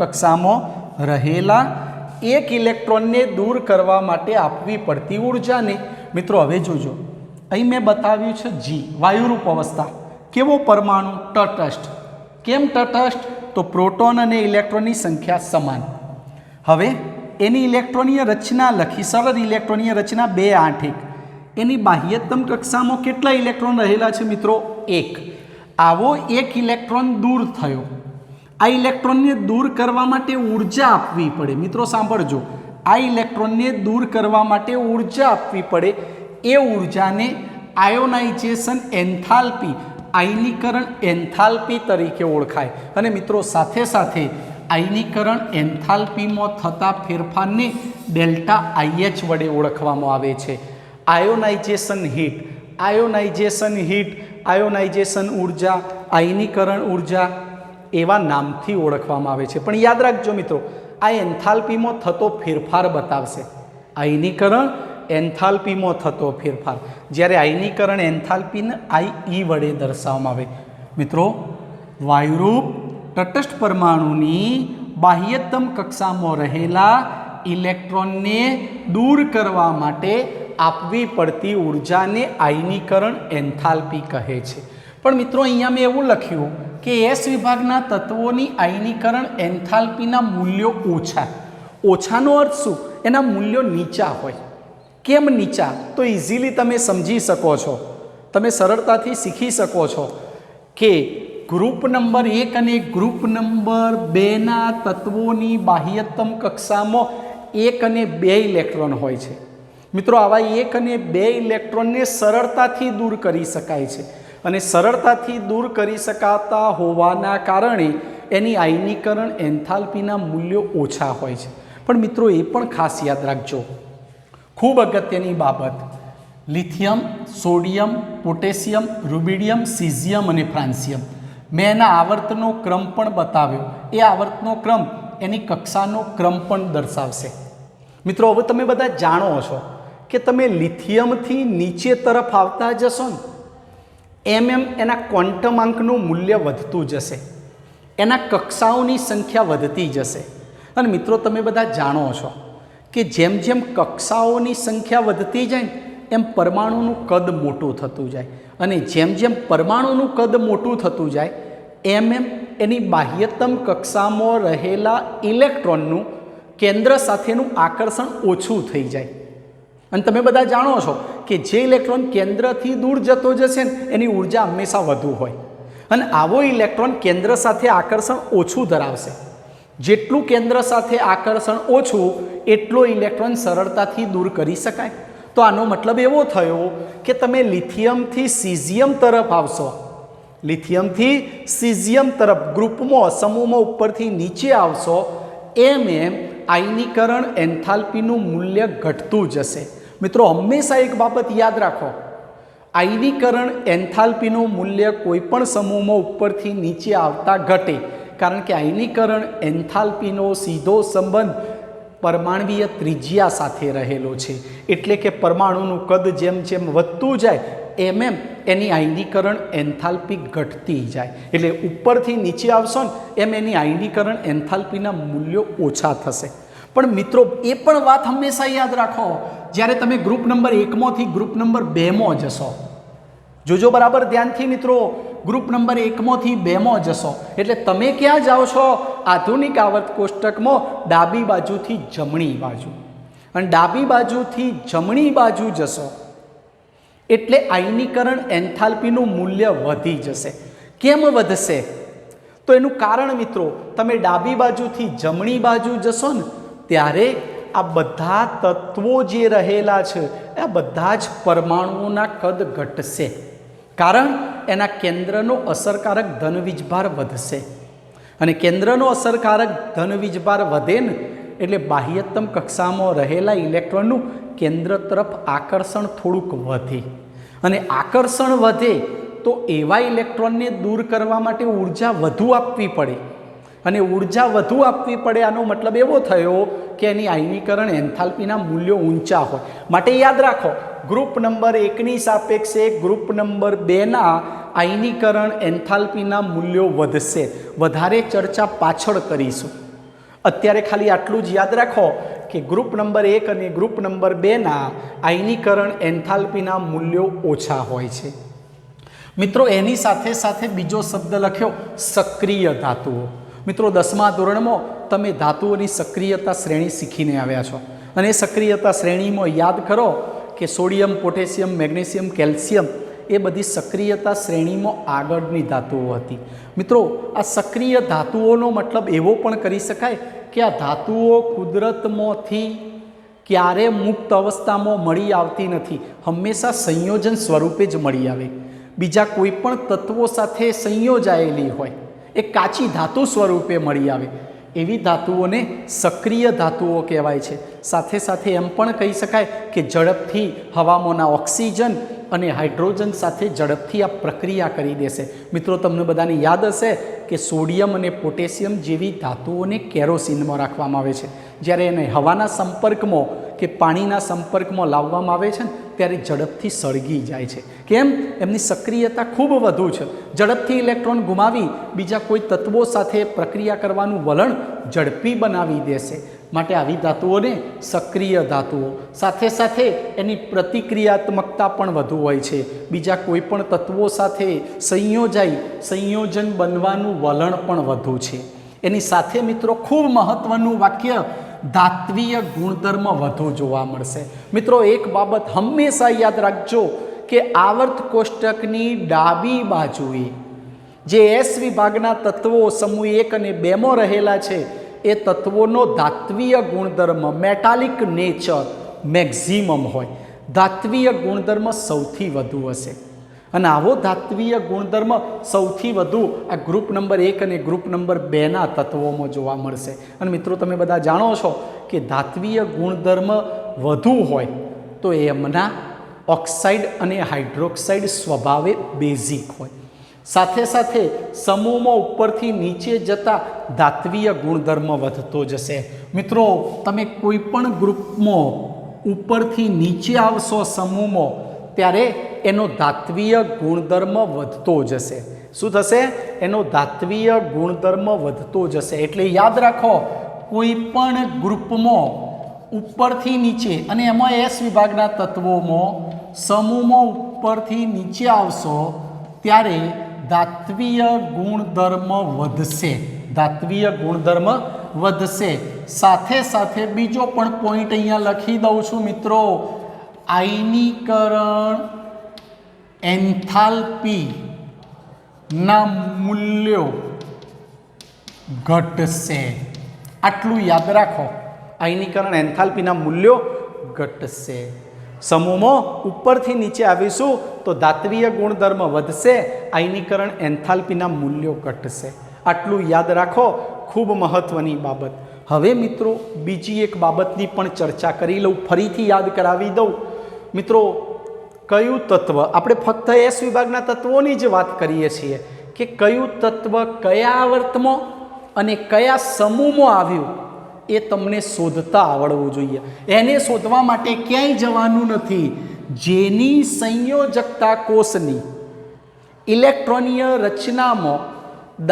કક્ષામાં રહેલા એક ઇલેક્ટ્રોનને દૂર કરવા માટે આપવી પડતી ઉર્જાને મિત્રો હવે જોજો, અહીં મેં બતાવ્યું છે જી વાયુરૂપ અવસ્થા. કેવો પરમાણુ? તટસ્થ. કેમ તટસ્થ? તો પ્રોટોન અને ઇલેક્ટ્રોનની સંખ્યા સમાન. હવે એની ઇલેક્ટ્રોનીય રચના લખી, સરળ ઇલેક્ટ્રોનીય રચના 2, 8, 1. એની બાહ્યતમ કક્ષામાં કેટલા ઇલેક્ટ્રોન રહેલા છે મિત્રો? 1. આવો એક ઇલેક્ટ્રોન દૂર થયો. આ ઇલેક્ટ્રોનને દૂર કરવા માટે ઉર્જા આપવી પડે. મિત્રો સાંભળજો, આ ઇલેક્ટ્રોનને દૂર કરવા માટે ઉર્જા આપવી પડે. એ ઉર્જાને આયોનાઇઝેશન એન્થાલ્પી, આયનીકરણ એન્થાલ્પી તરીકે ઓળખાય. અને મિત્રો સાથે સાથે આયનીકરણ એન્થાલ્પીમાં થતા ફેરફારને ડેલ્ટા IH વડે ઓળખવામાં આવે છે. આયોનાઇઝેશન હીટ, આયોનાઇઝેશન ઉર્જા, આયનીકરણ ઉર્જા એવા નામથી ઓળખવામાં આવે છે. પણ યાદ રાખજો મિત્રો, આ એન્થાલ્પીમાં થતો ફેરફાર બતાવશે. આયનીકરણ એન્થાલ્પીમાં થતો ફેરફાર, જ્યારે આયનીકરણ એન્થાલ્પીને I વડે દર્શાવવામાં આવે. મિત્રો વાયુરૂપ તટસ્થ પરમાણુની બાહ્યતમ કક્ષામાં રહેલા ઇલેક્ટ્રોનને દૂર કરવા માટે આપવી પડતી ઉર્જાને આયનીકરણ એન્થાલ્પી કહે છે। પણ મિત્રો અહીંયા મેં એવું લખ્યું કે એસ વિભાગના તત્વોની આયનીકરણ એન્થાલ્પીના મૂલ્યો ઓછાનો અર્થ શું? એના મૂલ્યો નીચા હોય। કેમ નીચા? તો ઇઝીલી તમે સમજી શકો છો, તમે સરળતાથી શીખી શકો છો કે ગ્રુપ નંબર 1 અને ગ્રુપ નંબર 2ના તત્વોની બાહ્યતમ કક્ષામાં 1 અને 2 ઇલેક્ટ્રોન હોય છે। મિત્રો આવા 1 અને 2 ઇલેક્ટ્રોનને સરળતાથી દૂર કરી શકાય છે અને સરળતાથી દૂર કરી શકાતા હોવાના કારણે એની આયનીકરણ એન્થાલ્પીના મૂલ્યો ઓછા હોય છે। પણ મિત્રો એ પણ ખાસ યાદ રાખજો, ખૂબ અગત્યની બાબત, lithium, sodium, potassium, rubidium, caesium અને ફ્રાન્સિયમ મેં એના આવર્તનો ક્રમ પણ બતાવ્યો। એ આવર્તનો ક્રમ એની કક્ષાનો ક્રમ પણ દર્શાવશે। મિત્રો હવે તમે બધા જાણો છો કે તમે લિથિયમથી નીચે તરફ આવતા જશો ને એમ એના ક્વોન્ટમ આંકનું મૂલ્ય વધતું જશે, એના કક્ષાઓની સંખ્યા વધતી જશે। અને મિત્રો તમે બધા જાણો છો કે જેમ જેમ કક્ષાઓની સંખ્યા વધતી જાય ને એમ પરમાણુનું કદ મોટું થતું જાય, અને જેમ જેમ પરમાણુનું કદ મોટું થતું જાય એમ એની બાહ્યતમ કક્ષામાં રહેલા ઇલેક્ટ્રોનનું કેન્દ્ર સાથેનું આકર્ષણ ઓછું થઈ જાય। અને તમે બધા જાણો છો કે જે ઇલેક્ટ્રોન કેન્દ્રથી દૂર જતો જશે ને એની ઉર્જા હંમેશા વધુ હોય, અને આવો ઇલેક્ટ્રોન કેન્દ્ર સાથે આકર્ષણ ઓછું ધરાવશે। જેટલું કેન્દ્ર સાથે આકર્ષણ ઓછું એટલો ઇલેક્ટ્રોન સરળતાથી દૂર કરી શકાય। તો આનો મતલબ એવો થયો કે તમે લિથિયમથી સીઝિયમ તરફ આવશો, લિથિયમથી સીઝિયમ તરફ ગ્રુપમાં સમૂહમાં ઉપરથી નીચે આવશો એમ આયનીકરણ એન્થાલ્પીનું મૂલ્ય ઘટતું જશે। મિત્રો હંમેશા એક બાબત યાદ રાખો, આયનીકરણ એન્થાલ્પીનું મૂલ્ય કોઈ પણ સમૂહમાં ઉપરથી નીચે આવતા ઘટે, કારણ કે આયનીકરણ એન્થાલ્પીનો સીધો સંબંધ પરમાણવીય ત્રિજ્યા સાથે રહેલો છે। એટલે કે પરમાણુનું કદ જેમ જેમ વધતું જાય એમ એની આયનીકરણ એન્થાલ્પી ઘટતી જાય। એટલે ઉપરથી નીચે આવશો ને એમ એની આયનીકરણ એન્થાલ્પીના મૂલ્યો ઓછા થશે। પણ મિત્રો એ પણ વાત હંમેશા યાદ રાખો જ્યારે તમે ગ્રુપ નંબર 1માંથી ગ્રુપ નંબર 2માં જશો, જોજો બરાબર ધ્યાનથી મિત્રો, ગ્રુપ નંબર 1માંથી 2માં જશો એટલે તમે ક્યાં જાઓ છો? આધુનિક આવર્ત કોષ્ટકમાં ડાબી બાજુથી જમણી બાજુ, અને ડાબી બાજુથી જમણી બાજુ જશો એટલે આયનીકરણ એન્થાલ્પીનું મૂલ્ય વધી જશે। કેમ વધશે? તો એનું કારણ મિત્રો, તમે ડાબી બાજુથી જમણી બાજુ જશો ને ત્યારે આ બધા તત્વો જે રહેલા છે આ બધા જ પરમાણુઓના કદ ઘટશે, કારણ એના કેન્દ્રનો અસરકારક ધન વીજભાર વધશે, અને કેન્દ્રનો અસરકારક ધન વીજભાર વધે ને એટલે બાહ્યતમ કક્ષામાં રહેલા ઇલેક્ટ્રોનનું કેન્દ્ર તરફ આકર્ષણ થોડુંક વધે, અને આકર્ષણ વધે તો એવા ઇલેક્ટ્રોનને દૂર કરવા માટે ઉર્જા વધુ આપવી પડે, અને ઉર્જા વધુ આપવી પડે આનો મતલબ એવો થયો કે એની આયનીકરણ એન્થાલ્પીના મૂલ્યો ઊંચા હોય। માટે યાદ રાખો, ગ્રુપ નંબર 1ની સાપેક્ષે ગ્રુપ નંબર 2ના આયનીકરણ એન્થાલ્પીના મૂલ્યો વધશે। વધારે ચર્ચા પાછળ કરીશું, અત્યારે ખાલી આટલું જ યાદ રાખો કે ગ્રુપ નંબર 1 અને ગ્રુપ નંબર 2ના આયનીકરણ એન્થાલ્પીના મૂલ્યો ઓછા હોય છે। મિત્રો એની સાથે સાથે બીજો શબ્દ લખ્યો સક્રિય ધાતુઓ। મિત્રો 10મા ધોરણમાં તમે ધાતુઓની સક્રિયતા શ્રેણી શીખીને આવ્યા છો, અને એ સક્રિયતા શ્રેણીમાં યાદ કરો કે સોડિયમ, પોટેશિયમ, મેગ્નેશિયમ, કેલ્શિયમ એ બધી સક્રિયતા શ્રેણીમાં આગળની ધાતુઓ હતી। મિત્રો આ સક્રિય ધાતુઓનો મતલબ એવો પણ કરી શકાય કે આ ધાતુઓ કુદરતમાંથી ક્યારે મુક્ત અવસ્થામાં મળી આવતી નથી, હંમેશા સંયોજન સ્વરૂપે જ મળી આવે, બીજા કોઈ પણ તત્વો સાથે સંયોજાયેલી હોય, એ કાચી ધાતુ સ્વરૂપે મળી આવે, એવી ધાતુઓને સક્રિય ધાતુઓ કહેવાય છે। સાથે સાથે એમ પણ કહી શકાય કે ઝડપથી હવામાંના ઓક્સિજન અને હાઇડ્રોજન સાથે ઝડપથી આ પ્રક્રિયા કરી દેશે। મિત્રો તમને બધાને યાદ હશે કે સોડિયમ અને પોટેશિયમ જેવી ધાતુઓને કેરોસીનમાં રાખવામાં આવે છે, જ્યારે એને હવાના સંપર્કમાં કે પાણીના સંપર્કમાં લાવવામાં આવે છે ને ત્યારે ઝડપથી સળગી જાય છે। કેમ? એમની સક્રિયતા ખૂબ વધુ છે, ઝડપથી ઇલેક્ટ્રોન ગુમાવી બીજા કોઈ તત્વો સાથે પ્રક્રિયા કરવાનું વલણ ઝડપી બનાવી દેશે। માટે આવી ધાતુઓને સક્રિય ધાતુઓ, સાથે સાથે એની પ્રતિક્રિયાત્મકતા પણ વધુ હોય છે, બીજા કોઈ પણ તત્વો સાથે સંયોજન બનવાનું વલણ પણ વધુ છે. એની સાથે મિત્રો ખૂબ મહત્વનું વાક્ય, ધાત્વીય ગુણધર્મ વધુ જોવા મળશે. મિત્રો એક બાબત હંમેશા યાદ રાખજો કે આવર્ત કોષ્ટકની ડાબી બાજુએ જે એસ વિભાગના તત્વો સમૂહ 1 અને 2 માં રહેલા છે એ તત્વોનો ધાત્વીય ગુણધર્મ મેટાલિક નેચર મેક્ઝિમમ હોય, ધાત્વીય ગુણધર્મ સૌથી વધુ હશે. અને આવો ધાત્વીય ગુણધર્મ સૌથી વધુ આ ગ્રુપ નંબર 1 અને ગ્રુપ નંબર 2ના તત્વોમાં જોવા મળશે. અને મિત્રો તમે બધા જાણો છો કે ધાત્વીય ગુણધર્મ વધુ હોય તો એમના ઓક્સાઇડ અને હાઇડ્રોક્સાઇડ સ્વભાવે બેઝિક હોય, સાથે સાથે સમૂહમાં ઉપરથી નીચે જતા ધાત્વીય ગુણધર્મ વધતો જશે. મિત્રો તમે કોઈ પણ ગ્રુપમાં ઉપરથી નીચે આવશો સમૂહમાં ત્યારે એનો ધાત્વીય ગુણધર્મ વધતો જશે. શું થશે? એનો ધાત્વીય ગુણધર્મ વધતો જશે. એટલે યાદ રાખો, કોઈ પણ ગ્રુપમાં ઉપરથી નીચે અને એમાં એસ વિભાગના તત્વોમાં સમૂહમાં ઉપરથી નીચે આવશો ત્યારે ધાત્વીય ગુણધર્મ વધશે, ધાત્વીય ગુણધર્મ વધશે. સાથે સાથે બીજો પણ પોઈન્ટ અહીંયા લખી દઉં છું મિત્રો, આયનીકરણ એન્થાલ્પી ના મૂલ્યો ઘટશે. આટલું યાદ રાખો, આયનીકરણ એન્થાલ્પીના મૂલ્યો ઘટશે. સમૂહમાં ઉપરથી નીચે આવીશું તો ધાત્વીય ગુણધર્મ વધશે, આયનીકરણ એન્થાલ્પીના મૂલ્યો ઘટશે. આટલું યાદ રાખો, ખૂબ મહત્વની બાબત. હવે મિત્રો બીજી એક બાબતની પણ ચર્ચા કરી લઉં, ફરીથી યાદ કરાવી દઉં. મિત્રો કયું તત્વ, આપણે ફક્ત એસ વિભાગના તત્વોની જ વાત કરીએ છીએ કે કયું તત્વ કયા આવર્તમાં અને કયા સમૂહમાં આવ્યું એ તમને શોધતા આવડવું જોઈએ. એને શોધવા માટે ક્યાંય જવાનું નથી. જેની સંયોજકતા કોષની ઇલેક્ટ્રોનીય રચનામાં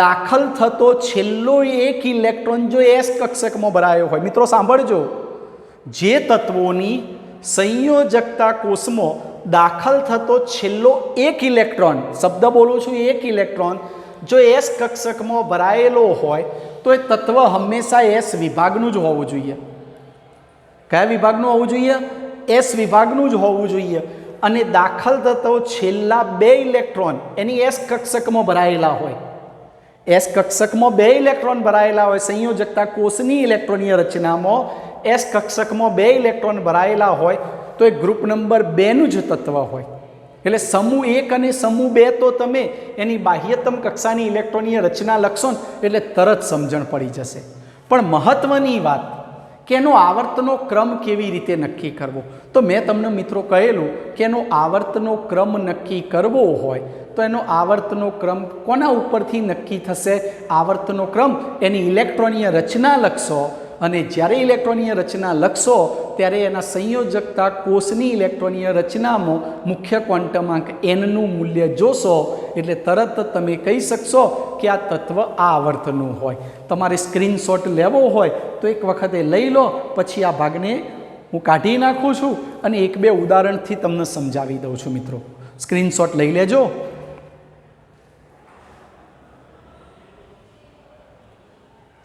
દાખલ થતો છેલ્લો એક ઇલેક્ટ્રોન જો એસ કક્ષકમાં ભરાયો હોય, મિત્રો સાંભળજો, જે તત્વોની સંયોજકતા કોષમાં દાખલ થતો છેલ્લો એક ઇલેક્ટ્રોન, શબ્દ બોલું છું એક ઇલેક્ટ્રોન, જો એસ કક્ષકમાં ભરાયેલો હોય તો એ તત્વ હંમેશા એસ વિભાગનું જ હોવું જોઈએ. કયા વિભાગનું હોવું જોઈએ? એસ વિભાગનું જ હોવું જોઈએ. અને દાખલ થતો છેલ્લા 2 ઇલેક્ટ્રોન એની એસ કક્ષકમાં ભરાયેલા હોય, એસ કક્ષકમાં 2 ઇલેક્ટ્રોન ભરાયેલા હોય, સંયોજકતા કોષની ઇલેક્ટ્રોનીય રચનામાં એસ કક્ષકમાં 2 ઇલેક્ટ્રોન ભરાયેલા હોય તો એ ગ્રુપ નંબર 2નું જ તત્વ હોય. એટલે સમૂહ 1 અને સમૂહ 2 તો તમે એની બાહ્યતમ કક્ષાની ઇલેક્ટ્રોનીય રચના લખશો ને એટલે તરત સમજણ પડી જશે. પણ મહત્વની વાત કે એનો આવર્તનો ક્રમ કેવી રીતે નક્કી કરવો, તો મેં તમને મિત્રો કહેલું કે એનો આવર્તનો ક્રમ નક્કી કરવો હોય તો એનો આવર્તનો ક્રમ કોના ઉપરથી નક્કી થશે? આવર્તનો ક્રમ એની ઇલેક્ટ્રોનીય રચના લખશો, અને જ્યારે ઇલેક્ટ્રોનીય રચના લખશો ત્યારે એના સંયોજકતા કોષની ઇલેક્ટ્રોનીય રચનામાં મુખ્ય ક્વોન્ટમાંક એનનું મૂલ્ય જોશો એટલે તરત તમે કહી શકશો કે આ તત્વ આ આવર્તનું હોય. તમારે સ્ક્રીનશોટ લેવો હોય તો એક વખતે લઈ લો, પછી આ ભાગને હું કાઢી નાખું છું અને 1-2 ઉદાહરણથી તમને સમજાવી દઉં છું. મિત્રો સ્ક્રીનશોટ લઈ લેજો.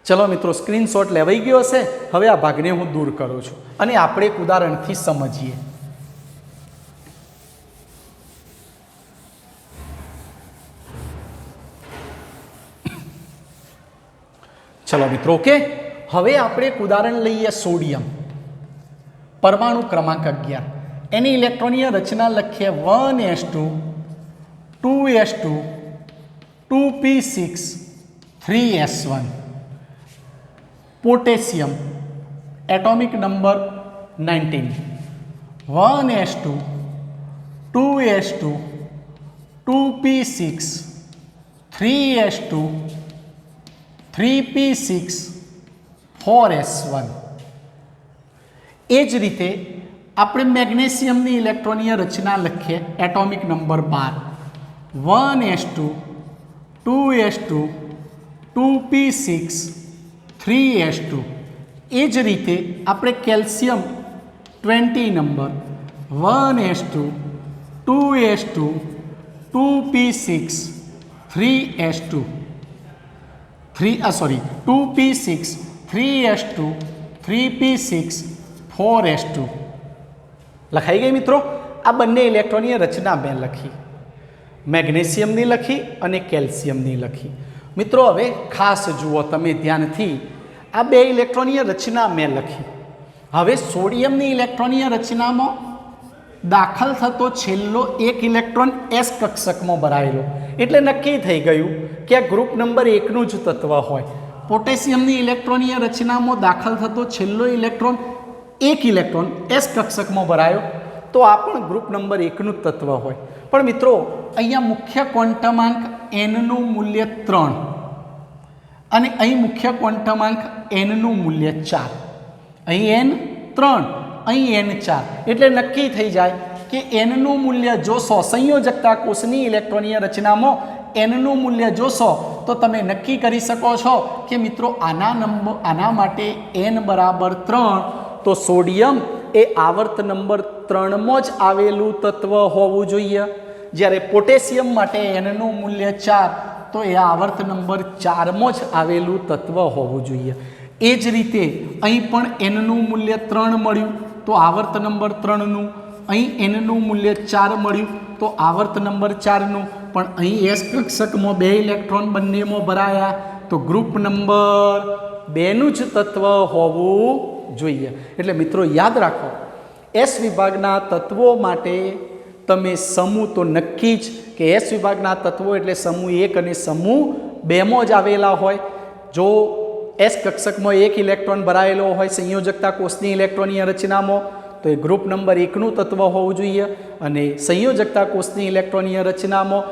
ચલો મિત્રો, સ્ક્રીનશોટ લેવાઈ ગયો હશે. હવે આ ભાગને હું દૂર કરું છું અને આપણે એક ઉદાહરણથી સમજીએ. ચલો મિત્રો, ઓકે. હવે આપણે એક ઉદાહરણ લઈએ, સોડિયમ પરમાણુ ક્રમાંક 11. એની ઇલેક્ટ્રોનીય રચના લખીએ 1s2 2s2 2p6 3s1. Potassium atomic number 19. 1s2 2s2 2p6 3s2 3p6 4s1. એ જ રીતે આપણે મેગ્નેશિયમની ઇલેક્ટ્રોનીય રચના લખીએ, atomic number 12. 1s2 2s2 2p6 3s2 એ જ રીતે આપણે calcium 20 number 1s2 2s2 2p6 3s2 2p6 3s2 3p6 4s2 લખાઈ ગઈ મિત્રો. આ બંને ઇલેક્ટ્રોનની રચના મેં લખી, મેગ્નેશિયમની લખી અને કેલ્શિયમની લખી. મિત્રો હવે ખાસ જુઓ તમે ધ્યાનથી, આ બે ઇલેક્ટ્રોનીય રચના મેં લખી. હવે સોડિયમની ઇલેક્ટ્રોનીય રચનામાં દાખલ થતો છેલ્લો એક ઇલેક્ટ્રોન એસ કક્ષકમાં ભરાયેલો, એટલે નક્કી થઈ ગયું કે આ ગ્રુપ નંબર 1નું જ તત્વ હોય. પોટેશિયમની ઇલેક્ટ્રોનીય રચનામાં દાખલ થતો છેલ્લો ઇલેક્ટ્રોન એક ઇલેક્ટ્રોન એસ કક્ષકમાં ભરાયો, તો આ પણ ગ્રુપ નંબર 1નું જ તત્વ હોય. પણ મિત્રો અહીંયા મુખ્ય ક્વોન્ટમાંક એનનું મૂલ્ય 3 અને અહીં મુખ્ય ક્વોન્ટમાંક એનનું મૂલ્ય 4. અહીં એન 3, અહીં એન 4, એટલે નક્કી થઈ જાય કે એનનું મૂલ્ય જોશો, સંયોજકતા કોષની ઇલેક્ટ્રોનીય રચનામાં એનનું મૂલ્ય જોશો તો તમે નક્કી કરી શકો છો કે મિત્રો આના માટે એન બરાબર 3, તો સોડિયમ એ આવર્ત નંબર 3માં જ આવેલું તત્વ હોવું જોઈએ. જ્યારે પોટેશિયમ માટે એનનું મૂલ્ય 4, તો એ આવર્ત નંબર 4માં જ આવેલું તત્વ હોવું જોઈએ. એ જ રીતે અહીં પણ એનનું મૂલ્ય 3 મળ્યું તો આવર્ત નંબર 3નું, અહીં એનનું મૂલ્ય 4 મળ્યું તો આવર્ત નંબર 4નું, પણ અહીં એસ કક્ષકમાં 2 ઇલેક્ટ્રોન બંનેમાં ભરાયા તો ગ્રુપ નંબર 2નું જ તત્વ હોવું જોઈએ. એટલે મિત્રો યાદ રાખો, એસ વિભાગના તત્વો માટે તમે સમૂહ તો નક્કી જ કે એસ વિભાગના તત્વો એટલે સમૂહ 1 અને સમૂહ 2માં જ આવેલા હોય. જો એસ કક્ષકમાં એક ઇલેક્ટ્રોન ભરાયેલો હોય સંયોજકતા કોષની ઇલેક્ટ્રોનીય રચનામાં, તો એ ગ્રુપ નંબર 1નું તત્વ હોવું જોઈએ. અને સંયોજકતા કોષની ઇલેક્ટ્રોનીય રચનામાં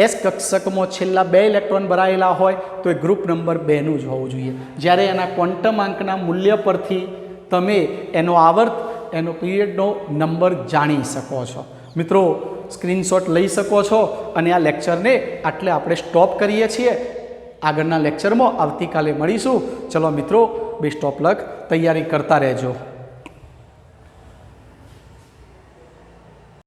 એસ કક્ષકમાં છેલ્લા 2 ઇલેક્ટ્રોન ભરાયેલા હોય તો એ ગ્રુપ નંબર 2નું જ હોવું જોઈએ. જ્યારે એના ક્વોન્ટમાંકના મૂલ્ય પરથી તમે એનો આવર્ત, એનો પીરિયડનો નંબર જાણી શકો છો. મિત્રો સ્ક્રીનશોટ લઈ શકો છો અને આ લેક્ચરને આટલે આપણે સ્ટોપ કરીએ છીએ. આગળના લેક્ચરમાં આવતીકાલે મળીશું. ચલો મિત્રો, બેસ્ટ ઓફ લક, તૈયારી કરતા રહેજો.